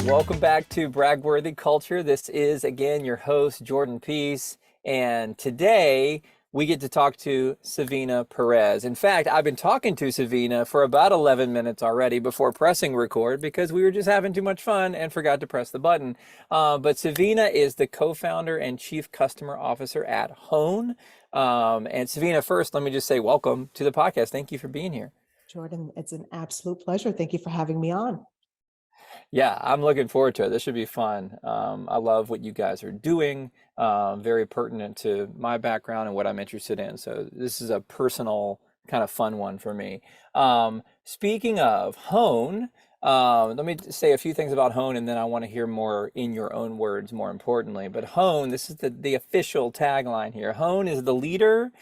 Welcome back to Bragworthy Culture. This is, again, your host, Jordan Peace. And today we get to talk to Savina Perez. In fact, I've been talking to Savina for about 11 minutes already before pressing record because we were just having too much fun and forgot to press the button. But Savina is the co-founder and chief customer officer at Hone. And Savina, first, let me just say welcome to the podcast. Thank you for being here. Jordan, it's an absolute pleasure. Thank you for having me on. Yeah, I'm looking forward to it. This should be fun. I love what you guys are doing. Very pertinent to my background and what I'm interested in. So this is a personal kind of fun one for me. Speaking of Hone, let me say a few things about Hone, and then I want to hear more in your own words, more importantly. But Hone, this is the official tagline here. Hone is the leader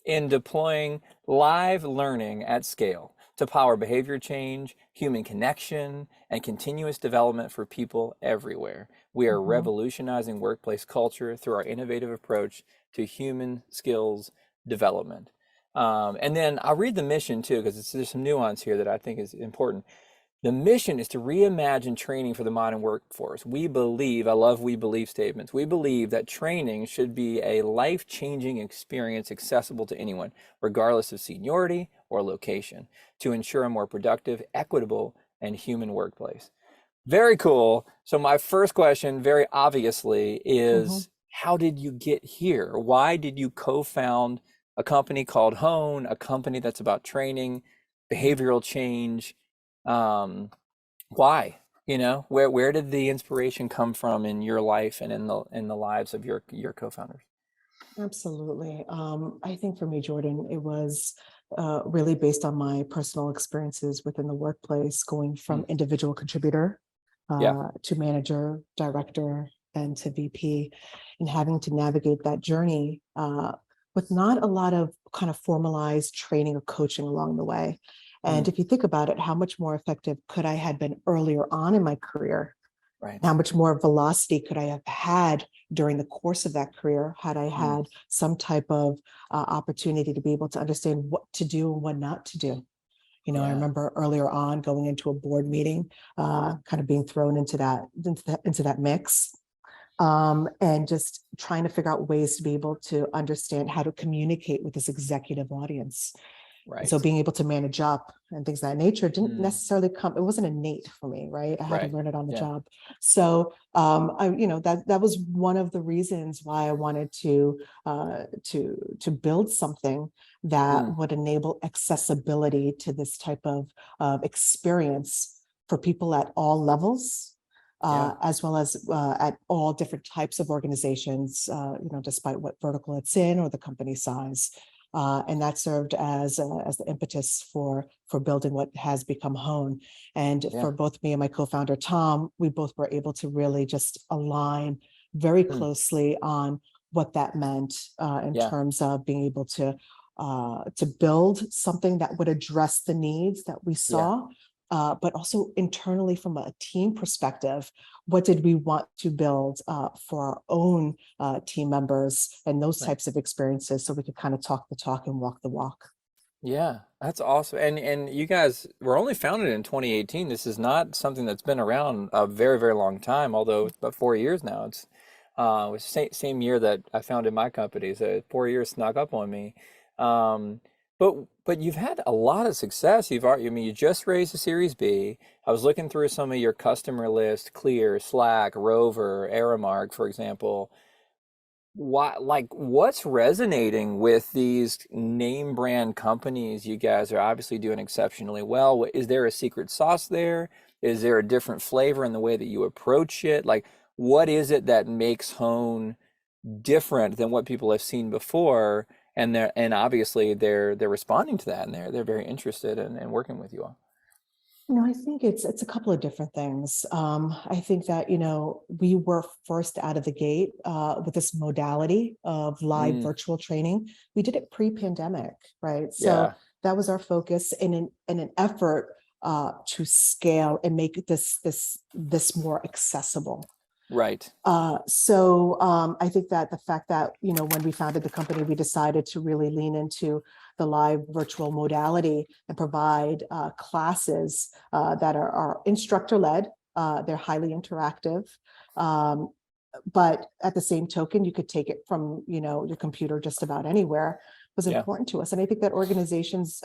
in deploying live learning at scale to power behavior change, human connection, and continuous development for people everywhere. We are revolutionizing workplace culture through our innovative approach to human skills development. And then I'll read the mission too, because there's some nuance here that I think is important. The mission is to reimagine training for the modern workforce. We believe, I love we believe statements. We believe that training should be a life-changing experience accessible to anyone, regardless of seniority or location, to ensure a more productive, equitable, and human workplace. Very cool. So my first question, very obviously, is how did you get here? Why did you co-found a company called Hone, a company that's about training, behavioral change? Why? Where did the inspiration come from in your life and in the lives of your co-founders? Absolutely. I think for me, Jordan, it was really based on my personal experiences within the workplace, going from individual contributor to manager, director, and to VP, and having to navigate that journey with not a lot of kind of formalized training or coaching along the way. And if you think about it, how much more effective could I have been earlier on in my career? Right. How much more velocity could I have had during the course of that career had I had some type of opportunity to be able to understand what to do and what not to do? I remember earlier on going into a board meeting, kind of being thrown into that mix. And just trying to figure out ways to be able to understand how to communicate with this executive audience. Right. So being able to manage up and things of that nature didn't necessarily come, it wasn't innate for me, right? I had to learn it on the job. So that was one of the reasons why I wanted to build something that would enable accessibility to this type of experience for people at all levels. As well as at all different types of organizations, despite what vertical it's in or the company size. And that served as the impetus for building what has become Hone. And for both me and my co-founder, Tom, we both were able to really just align very closely on what that meant in terms of being able to build something that would address the needs that we saw. But also internally from a team perspective, what did we want to build for our own team members and those types of experiences so we could kind of talk the talk and walk the walk. Yeah, that's awesome. And you guys were only founded in 2018. This is not something that's been around a very, very long time, although it's about 4 years now. It was the same year that I founded my company, so 4 years snuck up on me. But you've had a lot of success. You just raised a Series B. I was looking through some of your customer list, Clear, Slack, Rover, Aramark, for example. What's resonating with these name brand companies? You guys are obviously doing exceptionally well. Is there a secret sauce there? Is there a different flavor in the way that you approach it? What is it that makes Hone different than what people have seen before? And obviously they're responding to that, and they're very interested in working with you all. I think it's a couple of different things. I think that, we were first out of the gate with this modality of live virtual training. We did it pre-pandemic, right? So that was our focus in an effort to scale and make this more accessible. Right. So I think that the fact that, when we founded the company, we decided to really lean into the live virtual modality and provide classes that are instructor-led, They're highly interactive. Um, but at the same token, you could take it from, your computer just about anywhere. Was Yeah. important to us. And I think that organizations,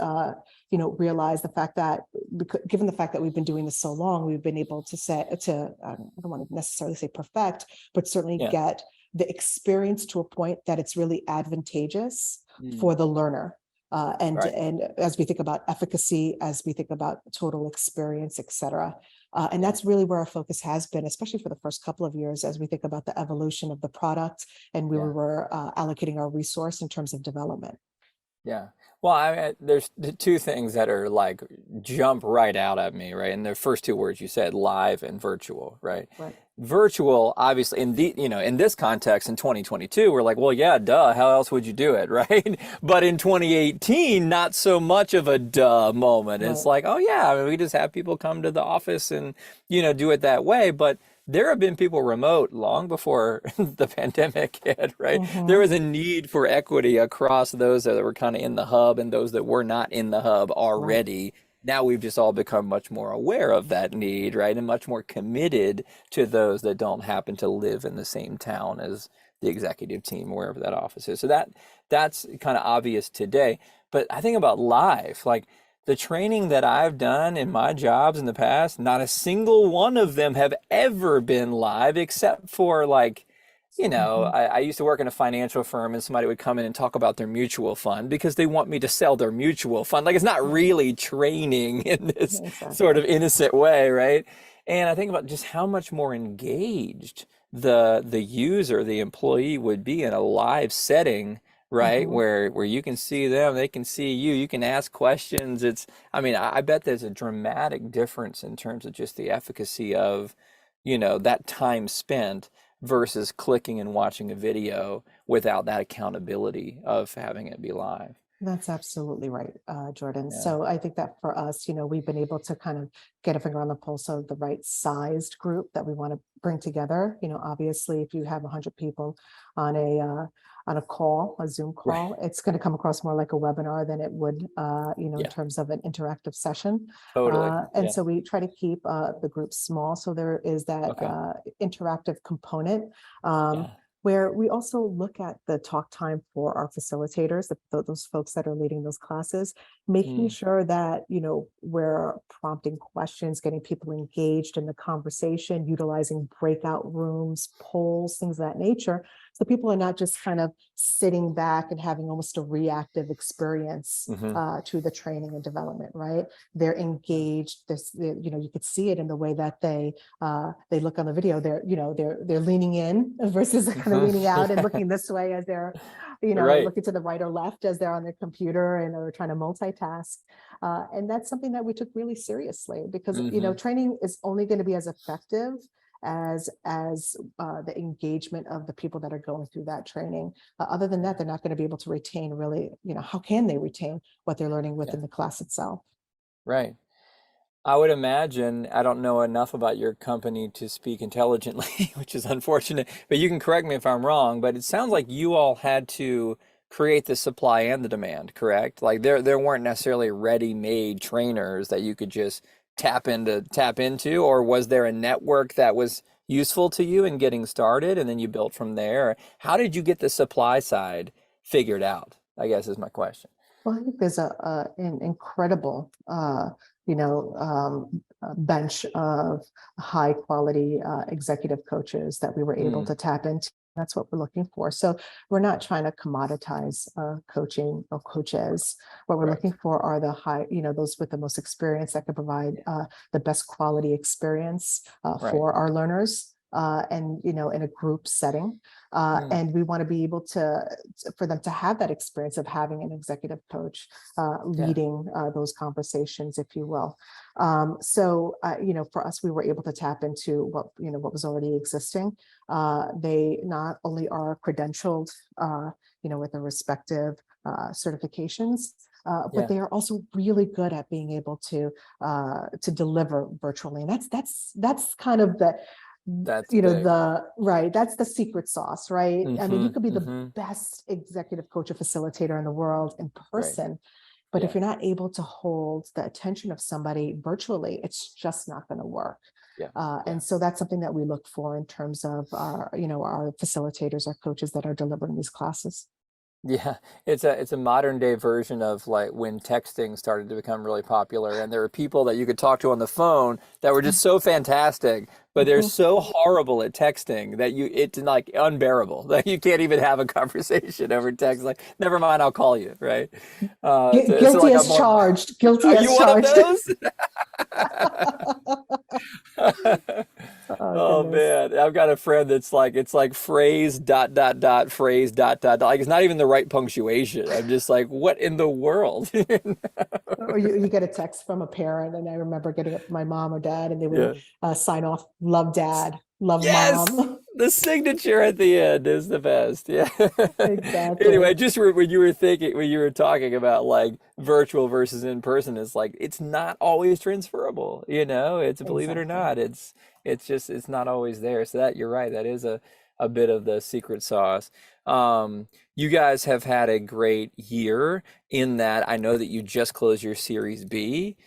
realize the fact that, given the fact that we've been doing this so long, we've been able to I don't want to necessarily say perfect, but certainly Yeah. get the experience to a point that it's really advantageous Mm. for the learner. And Right. as we think about efficacy, as we think about total experience, et cetera. And that's really where our focus has been, especially for the first couple of years, as we think about the evolution of the product and we Yeah. were allocating our resource in terms of development. Yeah. Well, there's the two things that are like jump right out at me, right? And the first two words you said, live and virtual, right? Right. Virtual, obviously, in this context in 2022, we're like, well, yeah, duh, how else would you do it, right? But in 2018, not so much of a duh moment. It's Right. like, oh yeah, I mean, we just have people come to the office and, do it that way. But there have been people remote long before the pandemic hit, right? There Mm-hmm. was a need for equity across those that were kind of in the hub and those that were not in the hub Right. already. Now we've just all become much more aware of that need, right? And much more committed to those that don't happen to live in the same town as the executive team, wherever that office is. So that's kind of obvious today. But I think about live, like the training that I've done in my jobs in the past, not a single one of them have ever been live except for like, Mm-hmm. I used to work in a financial firm and somebody would come in and talk about their mutual fund because they want me to sell their mutual fund. Like it's not Right. really training in this sort Exactly. of innocent way, right? And I think about just how much more engaged the user, the employee would be in a live setting, right? Mm-hmm. Where you can see them, they can see you, you can ask questions. I mean, I bet there's a dramatic difference in terms of just the efficacy of, that time spent versus clicking and watching a video without that accountability of having it be live. That's absolutely right, Jordan. Yeah. So I think that for us, we've been able to kind of get a finger on the pulse of the right sized group that we want to bring together. Obviously, if you have 100 people on a call, a Zoom Right. call, it's going to come across more like a webinar than it would, in Yeah. terms of an interactive session. Totally. And Yeah. so we try to keep the group small, so there is that Okay. interactive component. Um, Yeah. where we also look at the talk time for our facilitators, those folks that are leading those classes, making Mm. sure that, we're prompting questions, getting people engaged in the conversation, utilizing breakout rooms, polls, things of that nature. So people are not just kind of sitting back and having almost a reactive experience Hmm. to the training and development, right? They're engaged. You could see it in the way that they look on the video. They're leaning in versus kind of Hmm. leaning out and Yeah. looking this way as they're, Right. looking to the right or left as they're on their computer and are trying to multitask. And that's something that we took really seriously because, Hmm. training is only going to be as effective as the engagement of the people that are going through that training. Other than that, they're not going to be able to retain really, how can they retain what they're learning Yeah. within the class itself? Right. I would imagine, I don't know enough about your company to speak intelligently, which is unfortunate, but you can correct me if I'm wrong, but it sounds like you all had to create the supply and the demand, correct? Like there weren't necessarily ready-made trainers that you could just tap into, or was there a network that was useful to you in getting started and then you built from there? How did you get the supply side figured out? I guess is my question. Well, I think there's an incredible, bench of high quality executive coaches that we were able Mm, to tap into. That's what we're looking for. So we're not trying to commoditize coaching or coaches. What we're looking correct. for are the high, those with the most experience that can provide the best quality experience Right. for our learners. And in a group setting, Mm, and we want to be able for them to have that experience of having an executive coach yeah. leading those conversations, if you will. So for us, we were able to tap into what was already existing. They not only are credentialed, with the respective certifications, but Yeah. they are also really good at being able to deliver virtually, and that's kind of the That's big. that's the secret sauce, right? I mean, you Mm-hmm. could be the Mm-hmm. best executive coach or facilitator in the world in Right. person, But if Yeah. you're not able to hold the attention of somebody virtually, it's just not going to work. Yeah. Yeah. And so that's something that we look for in terms of our, our facilitators, our coaches that are delivering these classes. Yeah, it's a modern day version of like when texting started to become really popular, and there were people that you could talk to on the phone that were just so fantastic, but they're Mhm. so horrible at texting that it's like unbearable that you can't even have a conversation over text. Like, never mind, I'll call you, right? So Guilty like I'm as more. charged. Guilty Are you as one of charged. those? Oh Oh goodness. man, I've got a friend that's like it's like phrase dot dot dot phrase dot dot dot. Like it's not even the right punctuation. I'm just like, what in the world? Or you get a text from a parent, and I remember getting it from my mom or dad, and they would Yeah. sign off, "Love dad, love Yes, mom." the signature at the end is the best. Yeah. Exactly. Anyway, just when you were thinking, when you were talking about like virtual versus in person, it's like it's not always transferable. It's believe it or Exactly. not, it's just it's not always there. So that you're right, that is a bit of the secret sauce. You guys have had a great year in that I know that you just closed your Series B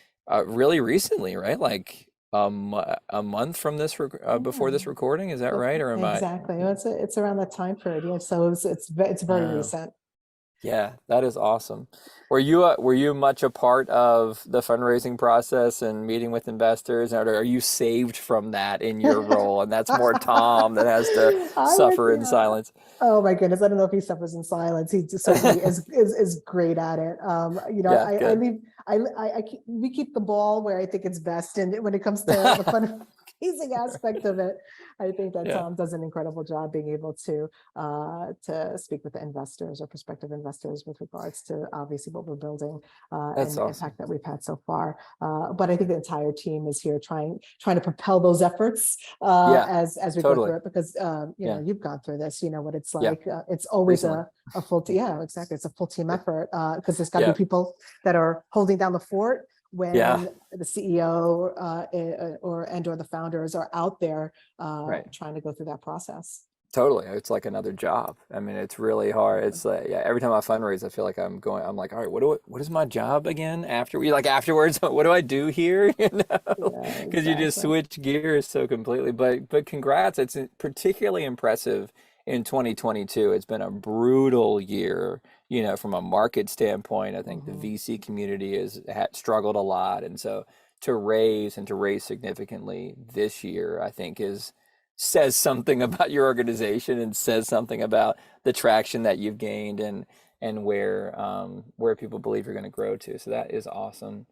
really recently, right? Like a month from before Yeah. this recording, is that right? Or am I? Exactly. It's around that time period. Yeah. So it's very Wow. recent. Yeah, that is awesome. Were you much a part of the fundraising process and meeting with investors, or are you saved from that in your role, and that's more Tom that has to I would, suffer in yeah. silence? Oh my goodness. I don't know if he suffers in silence. He just certainly is great at it. Yeah, I good. leave, we keep the ball where I think it's best. And when it comes to the fundraising aspect of it, I think that Yeah, Tom does an incredible job being able to speak with the investors or prospective investors with regards to obviously what we're building, that's and the awesome. impact that we've had so far. But I think the entire team is here trying to propel those efforts, Yeah, as we go totally. through it, because Yeah, you've gone through this, you know what it's yeah, like. It's always recently. a full team. Yeah, exactly. It's a full team Yeah, effort, because there's got to be yeah, people that are holding down the fort yeah, when the CEO, or the founders are out there, right. trying to go through that process. Totally. It's like another job. I mean, it's really hard. It's like, yeah, every time I fundraise, I feel like I'm like, all right, what is my job again after we like afterwards? What do I do here? Yeah, Because you just exactly. switch gears so completely. But congrats. It's particularly impressive in 2022. It's been a brutal year, from a market standpoint. I think the Mhm. VC community has struggled a lot. And so to raise significantly this year, I think says something about your organization and says something about the traction that you've gained and where people believe you're going to grow to. So that is awesome.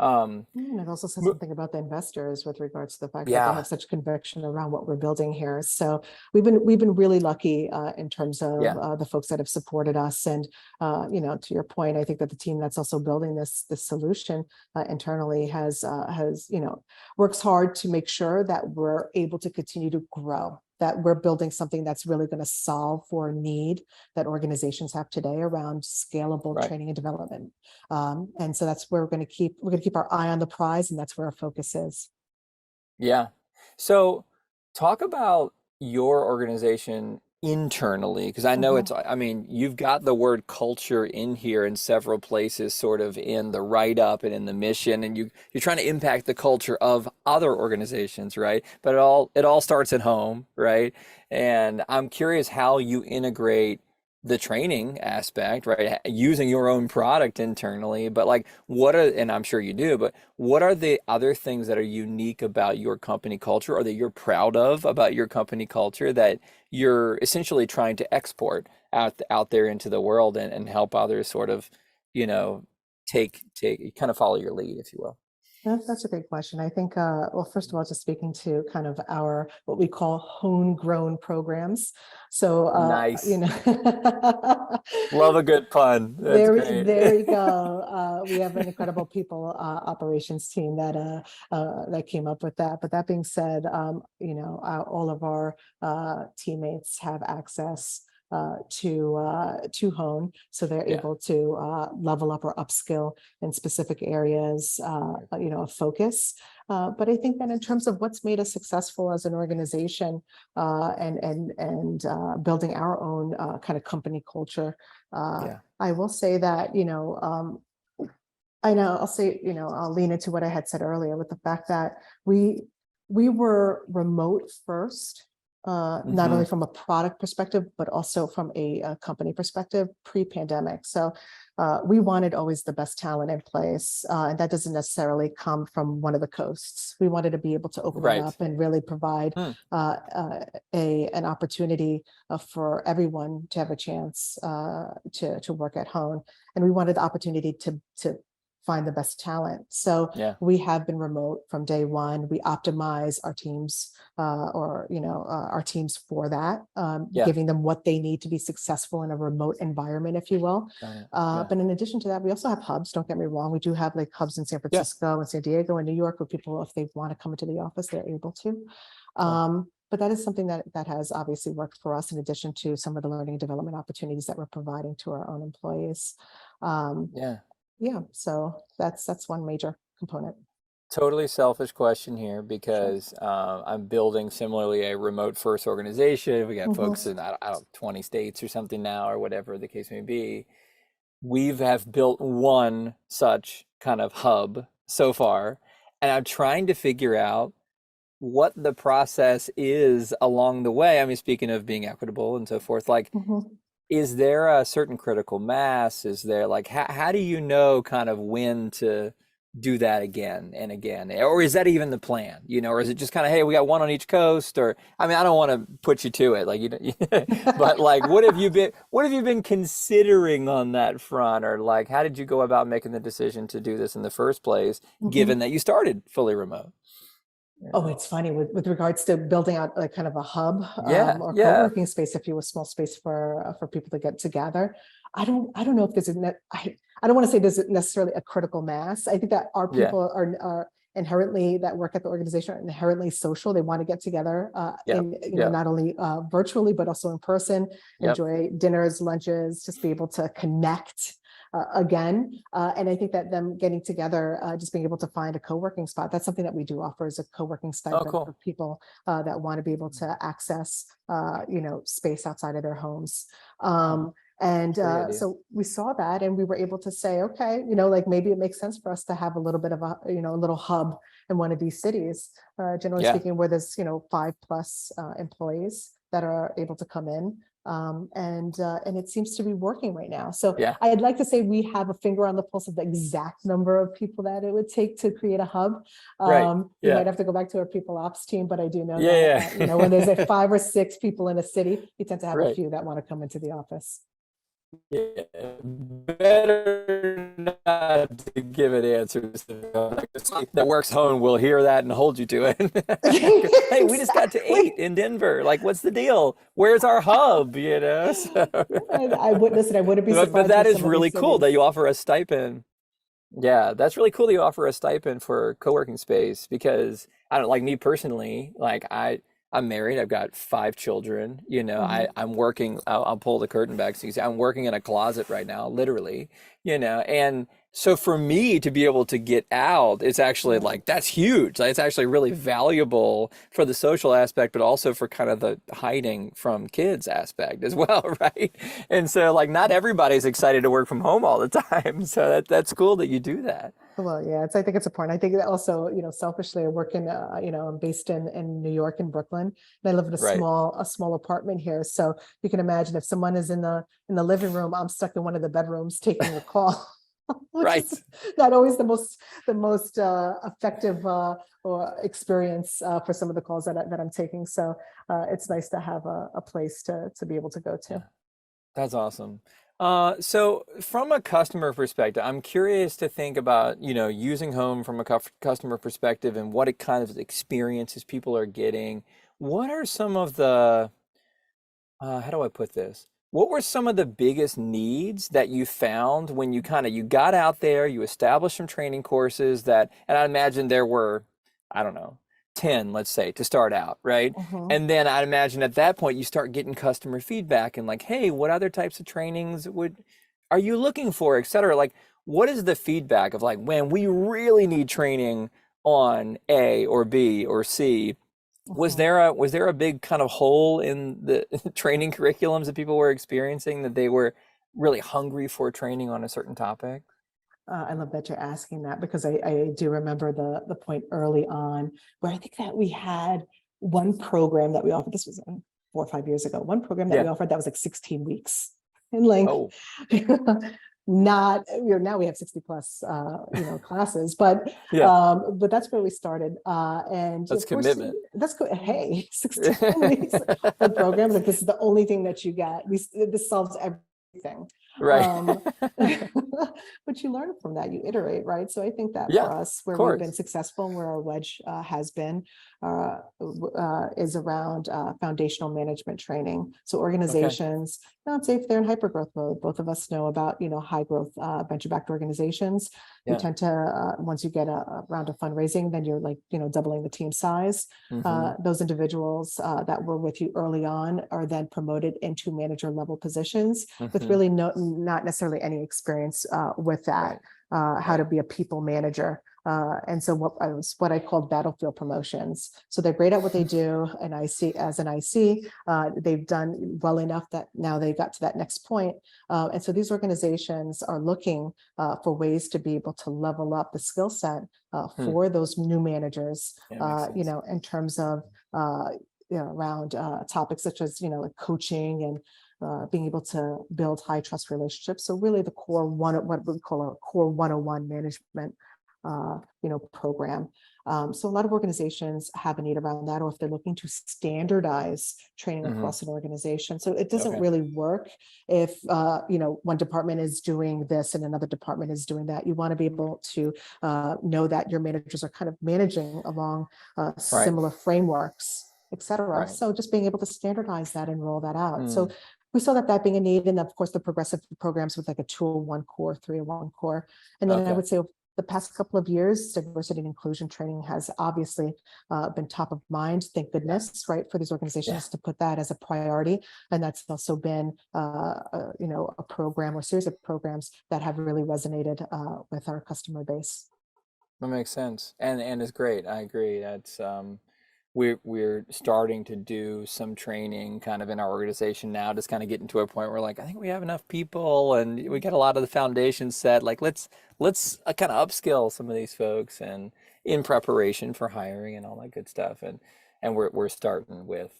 Um, And it also says mo- something about the investors with regards to the fact that they yeah, have such conviction around what we're building here. So we've been really lucky, in terms of, yeah, the folks that have supported us. And to your point, I think that the team that's also building this solution, internally has works hard to make sure that we're able to continue to grow. That we're building something that's really going to solve for a need that organizations have today around scalable right. training and development. And so that's where we're going to keep our eye on the prize, and that's where our focus is. Yeah. So talk about your organization internally, because I know Mhm. I mean, you've got the word culture in here in several places, sort of in the write-up and in the mission, and you're trying to impact the culture of other organizations, right? But it all starts at home, right? And I'm curious how you integrate the training aspect, right? Using your own product internally, but like and I'm sure you do, but what are the other things that are unique about your company culture or that you're proud of about your company culture that you're essentially trying to export out there into the world and help others sort of, you know, take kind of follow your lead, if you will. That's a great question. I think, well, first of all, just speaking to kind of our what we call homegrown programs. So, Nice. Love a good pun. That's great. there you go. We have an incredible people, operations team that came up with that. But that being said, all of our, teammates have access, to Hone, so they're Yeah. able to, level up or upskill in specific areas, of focus. But I think that in terms of what's made us successful as an organization, and building our own, kind of company culture, Yeah. I will say that I know, I'll say, I'll lean into what I had said earlier with the fact that we we were remote first, not Hmm. only from a product perspective, but also from a company perspective pre-pandemic. So we wanted always the best talent in place, and that doesn't necessarily come from one of the coasts. We wanted to be able to open it Right. up and really provide Hmm. an opportunity for everyone to have a chance to work at home, and we wanted the opportunity to find the best talent. So Yeah. we have been remote from day one. We optimize our teams, our teams for that, Yeah. giving them what they need to be successful in a remote environment, if you will. Got it. Yeah. But in addition to that, we also have hubs. Don't get me wrong. We do have like hubs in San Yeah. Francisco and San Diego and New York where people, if they want to come into the office, they're able to. Cool. But that is something that has obviously worked for us in addition to some of the learning and development opportunities that we're providing to our own employees. Um, Yeah. yeah, so that's one major component. Totally selfish question here Sure. because I'm building similarly a remote first organization. We got folks Mhm. in, I don't know, 20 states or something now, or whatever the case may be. We've have built one such kind of hub so far, and I'm trying to figure out what the process is along the way. I mean, speaking of being equitable and so forth, like, Mhm. is there a certain critical mass? Is there like how do you know kind of when to do that again and again? Or is that even the plan? Or is it just kind of, hey, we got one on each coast? Or I mean, I don't want to put you to it, like you know, but like what have you been considering on that front? Or like how did you go about making the decision to do this in the first place, given Mhm. that you started fully remote? Oh, Yeah. it's funny with regards to building out like kind of a hub, Yeah, or yeah, co-working space, if you will, small space for people to get together. I don't know if there's I don't want to say there's necessarily a critical mass. I think that our yeah, people are inherently that work at the organization are inherently social. They want to get together yeah, in yeah, not only virtually but also in person, yep. enjoy dinners, lunches, just be able to connect again. And I think that them getting together, just being able to find a co-working spot, that's something that we do offer as a co-working Oh, stipend for cool. people that want to be able to access, space outside of their homes. Oh, And great idea. so we saw that and we were able to say, okay, like maybe it makes sense for us to have a little bit of a little hub in one of these cities, generally Yeah. speaking, where there's, 5+ employees that are able to come in. And it seems to be working right now. So Yeah. I'd like to say we have a finger on the pulse of the exact number of people that it would take to create a hub. Right. We Yeah. might have to go back to our people ops team, but I do know that Yeah. when there's Yeah. like 5 or 6 people in a city, you tend to have a Right. few that want to come into the office. Yeah. Better not to give it answers that works home will hear that and hold you to it. Hey, we just got to Exactly. 8 in Denver. Like, what's the deal? Where's our hub? So, I would listen. I wouldn't be but surprised that with is some of really these cool that cities. you offer a stipend. Yeah, that's really cool that you offer a stipend for co-working space because I don't like me personally, like I'm married, I've got 5 children, Mhm. I'm working, I'll pull the curtain back so you can see I'm working in a closet right now, literally, and so for me to be able to get out, it's actually Yeah. like that's huge. Like, it's actually really valuable for the social aspect, but also for kind of the hiding from kids aspect as well, right? And so like not everybody's excited to work from home all the time. So that's cool that you do that. Well, yeah, I think it's important. I think that also, selfishly, I work I'm based in New York in Brooklyn, and I live in Right. a small apartment here. So you can imagine if someone is in the living room, I'm stuck in one of the bedrooms taking a call, which is Right. not always the most effective or experience for some of the calls that I'm taking. So it's nice to have a place to be able to go Yeah. to. That's awesome. So from a customer perspective, I'm curious to think about, using home from a customer perspective and what it kind of experiences people are getting. What are some of the, how do I put this? What were some of the biggest needs that you found when you got out there, you established some training courses and I imagine there were, I don't know, 10, let's say, to start out, right? Mhm. And then I'd imagine at that point you start getting customer feedback and like, hey, what other types of trainings are you looking for, et cetera? Like, what is the feedback of like, when we really need training on A or B or C? Was Mhm. there a big kind of hole in the training curriculums that people were experiencing that they were really hungry for training on a certain topic? I love that you're asking that because I do remember the point early on where I think that we had one program that we offered. This was 4 or 5 years ago. One program that we Yeah. offered that was like 16 weeks in length. Oh, Not, now we have 60 plus classes, yeah. but that's where we started. And That's of course, commitment. that's good. Hey, 16 weeks of program, like this is the only thing that you get. This solves everything. Right. Um, but you learn from that, you iterate, right? So I think that Yeah, for of us, where we've been course. successful, where our wedge has been, is around foundational management training. So Okay. organizations, I'd say if they're in hypergrowth mode, both of us know about, high growth venture-backed organizations. You Yeah. tend to, once you get a round of fundraising, then you're like, doubling the team size. Hmm. Those individuals that were with you early on are then promoted into manager level positions with Hmm. really not necessarily any experience with that, Right. how to Right. be a people manager. And so what I called battlefield promotions. So they're great at what they do, and as an IC, they've done well enough that now they got to that next point. And so these organizations are looking for ways to be able to level up the skill set Hmm. for those new managers, Yeah, makes sense. in terms of around topics such as like coaching and being able to build high trust relationships. So really the core one, what we call a core 101 management program. So a lot of organizations have a need around that, or if they're looking to standardize training Hmm. across an organization. So it doesn't Okay. really work if one department is doing this and another department is doing that. You want to be able to know that your managers are kind of managing along Right. similar frameworks, et cetera. Right. So just being able to standardize that and roll that out. So Mm. we saw that being a need, and of course the progressive programs with like a 201 core, 301 core. And then I Okay. would say the past couple of years, diversity and inclusion training has obviously been top of mind. Thank goodness, right, for these Yeah. organizations to put that as a priority. And that's also been, a program or series of programs that have really resonated with our customer base. That makes sense. And it's great. I agree. That's we're starting to do some training kind of in our organization now, just kind of getting to a point where like I think we have enough people and we got a lot of the foundation set. Like let's kind of upskill some of these folks and in preparation for hiring and all that good stuff. And we're starting with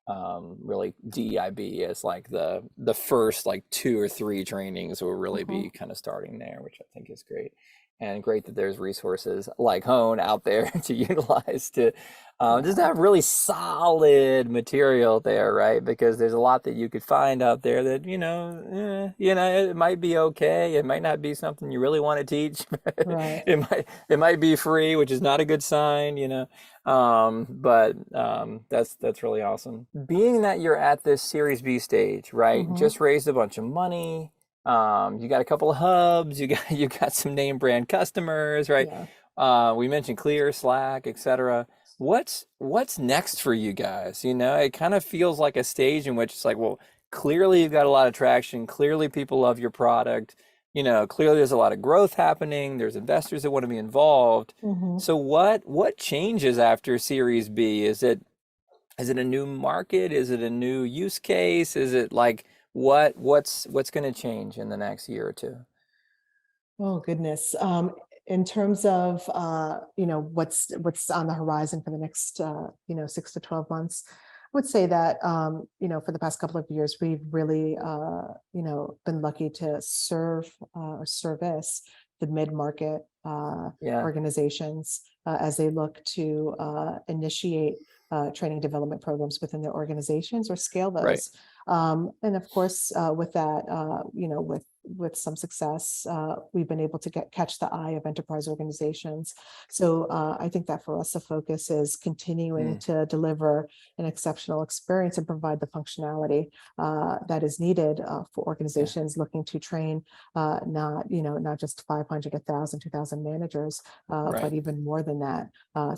really DEIB as like the first like 2 or 3 trainings will really be Mhm. kind of starting there, which I think is great. And great that there's resources like Hone out there to utilize to just Yeah. have really solid material there, right? Because there's a lot that you could find out there that, it might be okay. It might not be something you really want to teach. Right. It might be free, which is not a good sign. But that's really awesome. Being that you're at this Series B stage, right? Hmm. Just raised a bunch of money. You got a couple of hubs, you got some name brand customers, right? Yeah. We mentioned Clear, Slack, etc. What's next for you guys? It kind of feels like a stage in which it's like, well, clearly you've got a lot of traction. Clearly people love your product. Clearly there's a lot of growth happening. There's investors that want to be involved. Hmm. So what changes after Series B? Is it a new market? Is it a new use case? Is it like what's going to change in the next year or two? Oh goodness. In terms of what's on the horizon for the next 6 to 12 months, I would say that for the past couple of years we've really been lucky to serve or service the mid-market Yeah, organizations as they look to initiate training development programs within their organizations or scale right. those. And of course, with that, with some success, we've been able to catch the eye of enterprise organizations. So I think that for us, the focus is continuing Mm, to deliver an exceptional experience and provide the functionality that is needed for yeah, organizations looking to train not just 500, 1,000, 2,000 managers, but right. even more than that.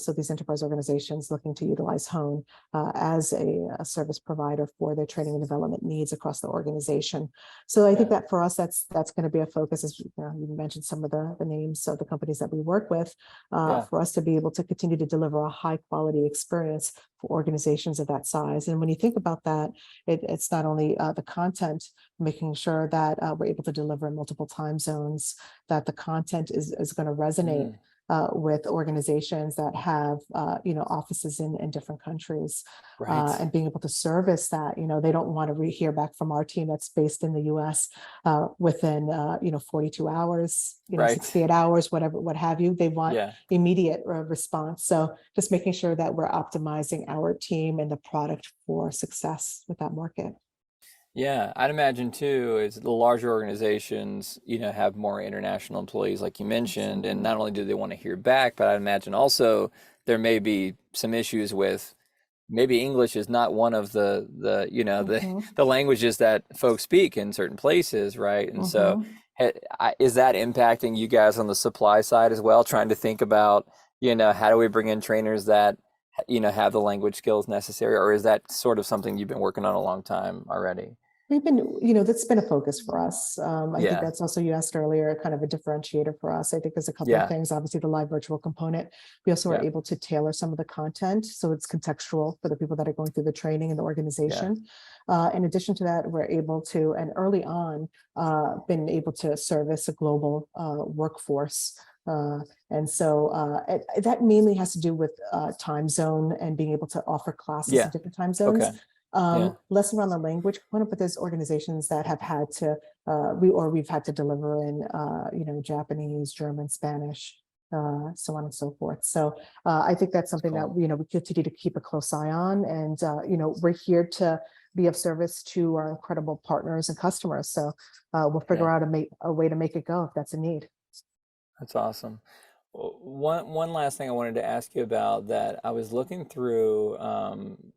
So these enterprise organizations looking to utilize Hone as a service provider for their training and development needs across the organization. So I think Yeah, that for us, that's going to be a focus, as you know, you mentioned some of the names of the companies that we work with, Yeah. for us to be able to continue to deliver a high quality experience for organizations of that size. And when you think about that, it's not only the content, making sure that we're able to deliver in multiple time zones, that the content is going to resonate Mm, with organizations that have offices in different countries, right. and being able to service that. They don't want to hear back from our team that's based in the US within 42 hours, Right. 68 hours, whatever, what have you. They want Yeah. immediate response. So just making sure that we're optimizing our team and the product for success with that market. Yeah, I'd imagine too, is the larger organizations, have more international employees, like you mentioned, and Absolutely. not only do they want to hear back, but I'd imagine also there may be some issues with maybe English is not one of the Mhm, the languages that folks speak in certain places, right? And so, mhm. is that impacting you guys on the supply side as well, trying to think about, how do we bring in trainers that, have the language skills necessary, or is that sort of something you've been working on a long time already? We've been, that's been a focus for us. I think Yeah, that's also, you asked earlier, kind of a differentiator for us. I think there's a couple of yeah, things. Obviously, the live virtual component. We also are yeah, able to tailor some of the content so it's contextual for the people that are going through the training in the yeah, organization. In addition to that, we're able to, and early on, been able to service a global workforce. And so that mainly has to do with time zone and being able to offer classes in yeah. different time zones. Okay, yeah, Less around the language component, but there's organizations that have had to we've had to deliver in Japanese, German, Spanish, so on and so forth. So I think that's that's something that cool. we continue to keep a close eye on, and we're here to be of service to our incredible partners and customers. So we'll figure Yeah. out a way to make it go if that's a need. That's awesome. One last thing I wanted to ask you about that I was looking through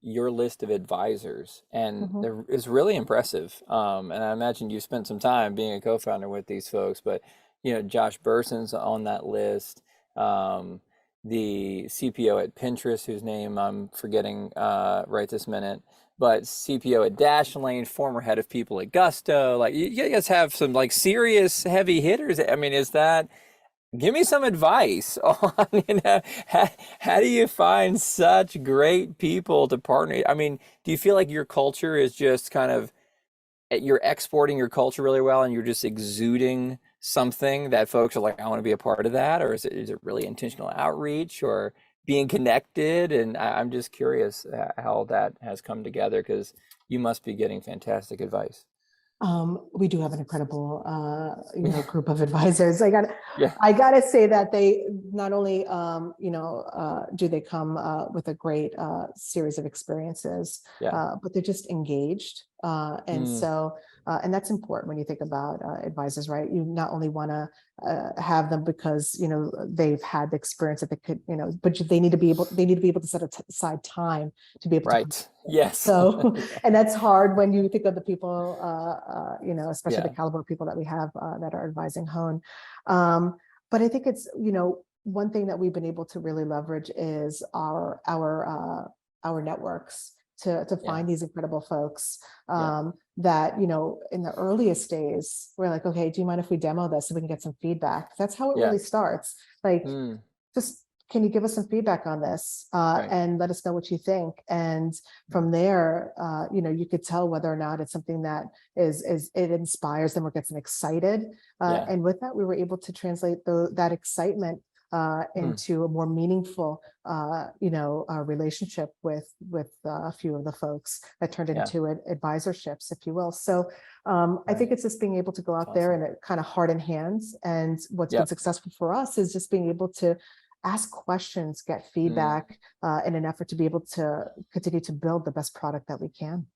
your list of advisors, and Mhm. there is really impressive. And I imagine you spent some time being a co-founder with these folks, but Josh Burson's on that list. Um, the CPO at Pinterest, whose name I'm forgetting right this minute, but CPO at Dashlane, former head of people at Gusto. Like you guys have some like serious heavy hitters. I mean, is that? Give me some advice on, how do you find such great people to partner? I mean, do you feel like your culture is just kind of, you're exporting your culture really well and you're just exuding something that folks are like, I want to be a part of that? Or is it really intentional outreach or being connected? And I'm just curious how that has come together because you must be getting fantastic advice. We do have an incredible, group of advisors. I got, Yeah, I got to say that they not only, do they come with a great series of experiences, yeah, but they're just engaged, and mm, so, and that's important when you think about advisors, right? You not only want to have them because they've had the experience that they could, but they need to be able to set aside time to be able to. right. Yes. So, Yeah, and that's hard when you think of the people, especially the yeah, caliber of people that we have that are advising Hone. Um, but I think it's, one thing that we've been able to really leverage is our networks to yeah, find these incredible folks yeah, that, in the earliest days, we're like, okay, do you mind if we demo this so we can get some feedback? That's how it yeah. really starts. Like, Mm, just can you give us some feedback on this right. and let us know what you think? And from there, you could tell whether or not it's something that is it inspires them or gets them excited. Yeah. And with that, we were able to translate that excitement Mm, into a more meaningful, relationship with a few of the folks that turned yeah. into advisorships, if you will. So I think Right. it's just being able to go That's out there awesome. and it kind of heart in hands. And what's been Yep. successful for us is just being able to ask questions, get Mm, feedback in an effort to be able to continue to build the best product that we can.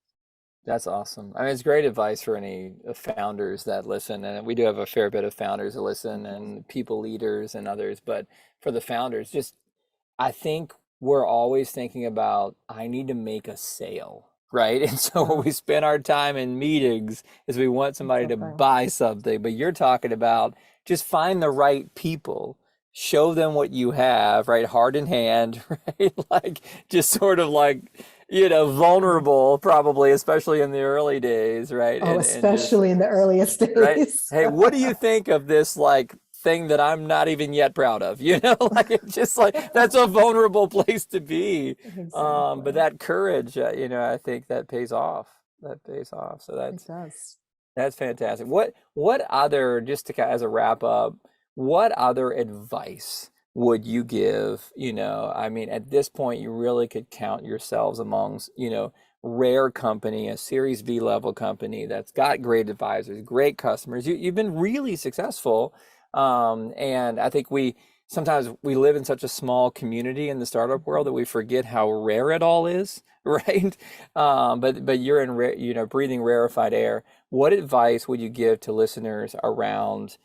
that's awesome. I mean, it's great advice for any founders that listen, and we do have a fair bit of founders that listen, and people leaders and others. But for the founders, just I think we're always thinking about, I need to make a sale, right? And so Yeah, when we spend our time in meetings is we want somebody to exactly. buy something, but you're talking about just find the right people, show them what you have, right? Heart in hand, right? Like just sort of like vulnerable probably, especially in the early days, right? Oh, And just especially in the earliest right. days. Hey, what do you think of this like thing that I'm not even yet proud of? Like it's just like that's a vulnerable place to be. But Exactly. that courage, I think that pays off. That pays off. So It does. that's fantastic. What other, just to as a wrap up, what other advice would you give? I mean, at this point, you really could count yourselves amongst, rare company, a Series B level company that's got great advisors, great customers. You've been really successful. And I think sometimes we live in such a small community in the startup world that we forget how rare it all is, right? But you're in, breathing rarefied air. What advice would you give to listeners around,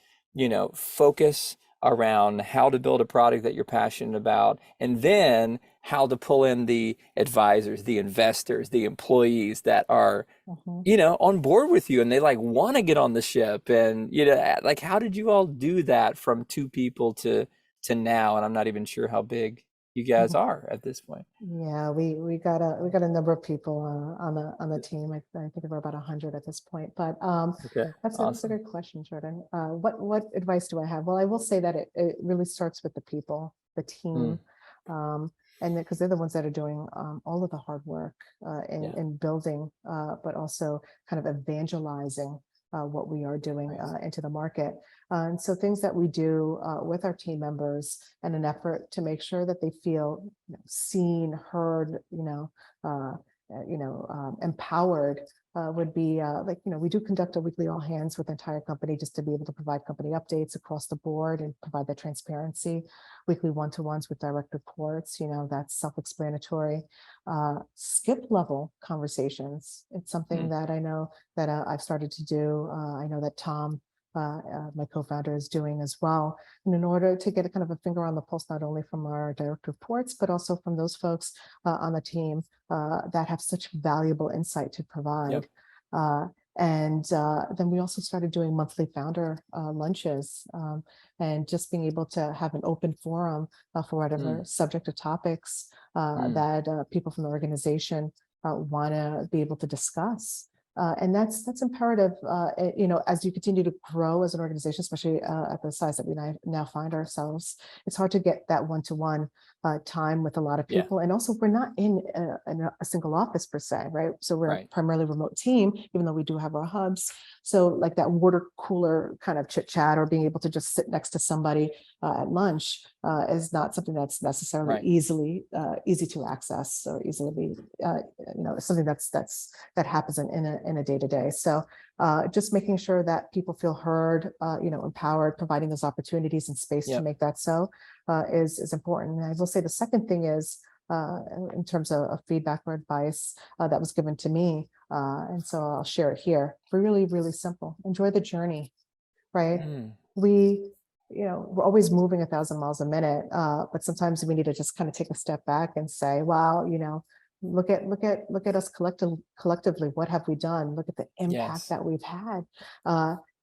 focus, around how to build a product that you're passionate about, and then how to pull in the advisors, the investors, the employees that are, Mhm. on board with you and they like want to get on the ship, and like how did you all do that from two people to now? And I'm not even sure how big you guys are at this point. Yeah, we got a number of people on the team. I think we're about 100 at this point. But Okay, that's a awesome. good question, Jordan. What advice do I have? Well, I will say that it really starts with the people, the Mm, team, um, and because they're the ones that are doing all of the hard work in yeah, building, but also kind of evangelizing what we are doing nice. into the market. And so things that we do with our team members in an effort to make sure that they feel seen, heard, empowered would be like, we do conduct a weekly all hands with the entire company just to be able to provide company updates across the board and provide that transparency. Weekly one-to-ones with direct reports, that's self-explanatory. Skip level conversations. It's something Mm, that I know that I've started to do. I know that Tom, my co-founder, is doing as well. And in order to get a kind of a finger on the pulse, not only from our direct reports, but also from those folks on the team that have such valuable insight to yep. provide. Uh, and then we also started doing monthly founder lunches, and just being able to have an open forum for whatever Mm, subject or topics mm, that people from the organization want to be able to discuss. And that's imperative, as you continue to grow as an organization, especially at the size that we now find ourselves. It's hard to get that one-to-one time with a lot of yeah, people. And also, we're not in a single office per se, right? So we're a right. primarily remote team, even though we do have our hubs. So like that water cooler kind of chit chat, or being able to just sit next to somebody at lunch is not something that's necessarily Right. easy to access, or easily be, something that happens in a day to day. So just making sure that people feel heard, empowered, providing those opportunities and space to Yep. make that so is important. And I will say the second thing is, in terms of feedback or advice that was given to me, and so I'll share it here. Really, really simple. Enjoy the journey, right? Mm, We, we're always moving 1,000 miles a minute, but sometimes we need to just kind of take a step back and say, wow, look at us collectively. What have we done? Look at the impact yes. that we've had.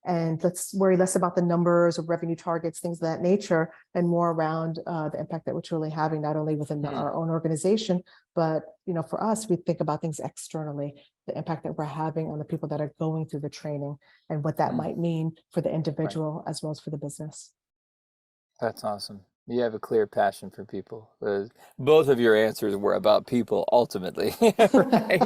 And let's worry less about the numbers or revenue targets, things of that nature, and more around the impact that we're truly having, not only within Mm, our own organization, but for us, we think about things externally, the impact that we're having on the people that are going through the training, and what that mm, might mean for the right. individual as well as for the business. That's awesome. You have a clear passion for people. Both of your answers were about people ultimately, right?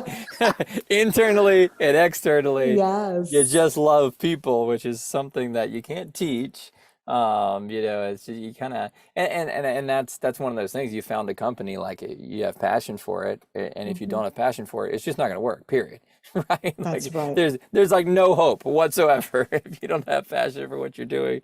Internally and externally, you Yes. just love people, which is something that you can't teach. It's you kind of and that's one of those things. You found a company like you have passion for it, and if you Mhm. don't have passion for it, it's just not going to work. Period. Right? That's Like right. there's like no hope whatsoever if you don't have passion for what you're doing.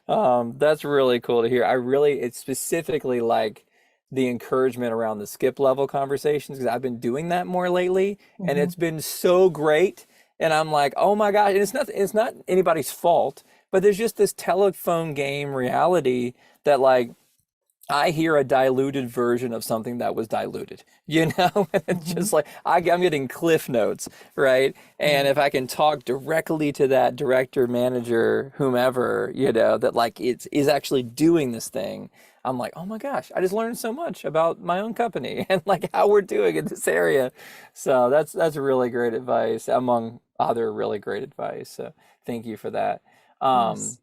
That's really cool to hear. It's specifically like the encouragement around the skip level conversations because I've been doing that more lately and Mhm. it's been so great. And I'm like, oh my God, and it's not anybody's fault, but there's just this telephone game reality that like I hear a diluted version of something that was diluted, It's just Mhm. like I'm getting cliff notes, right? And Right. if I can talk directly to that director, manager, whomever, that like is actually doing this thing, I'm like, oh my gosh, I just learned so much about my own company and like how we're doing in this area. So that's really great advice, among other really great advice. So thank you for that. Um, Yes.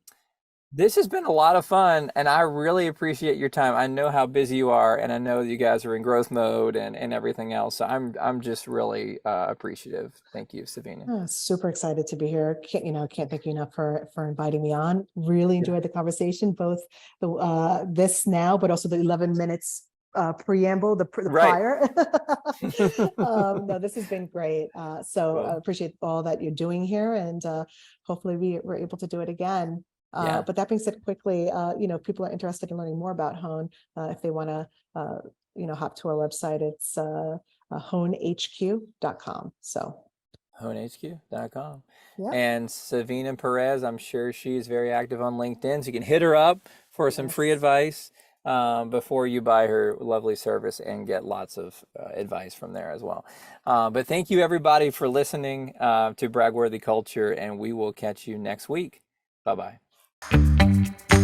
this has been a lot of fun, and I really appreciate your time. I know how busy you are, and I know you guys are in growth mode and everything else. So I'm just really appreciative. Thank you, Savina. Oh, super excited to be here. Can't thank you enough for inviting me on. Really Yeah. enjoyed the conversation, both the this now, but also the 11 minutes preamble, the Right. prior. No, this has been great. So I Cool. appreciate all that you're doing here, and hopefully we're able to do it again. Yeah. But that being said, quickly, if people are interested in learning more about Hone, if they want to, hop to our website, it's honehq.com. So. HoneHQ.com. Yep. And Savina Perez, I'm sure she's very active on LinkedIn, so you can hit her up for some free Yes. advice before you buy her lovely service and get lots of advice from there as well. But thank you, everybody, for listening to Bragworthy Culture, and we will catch you next week. Bye bye.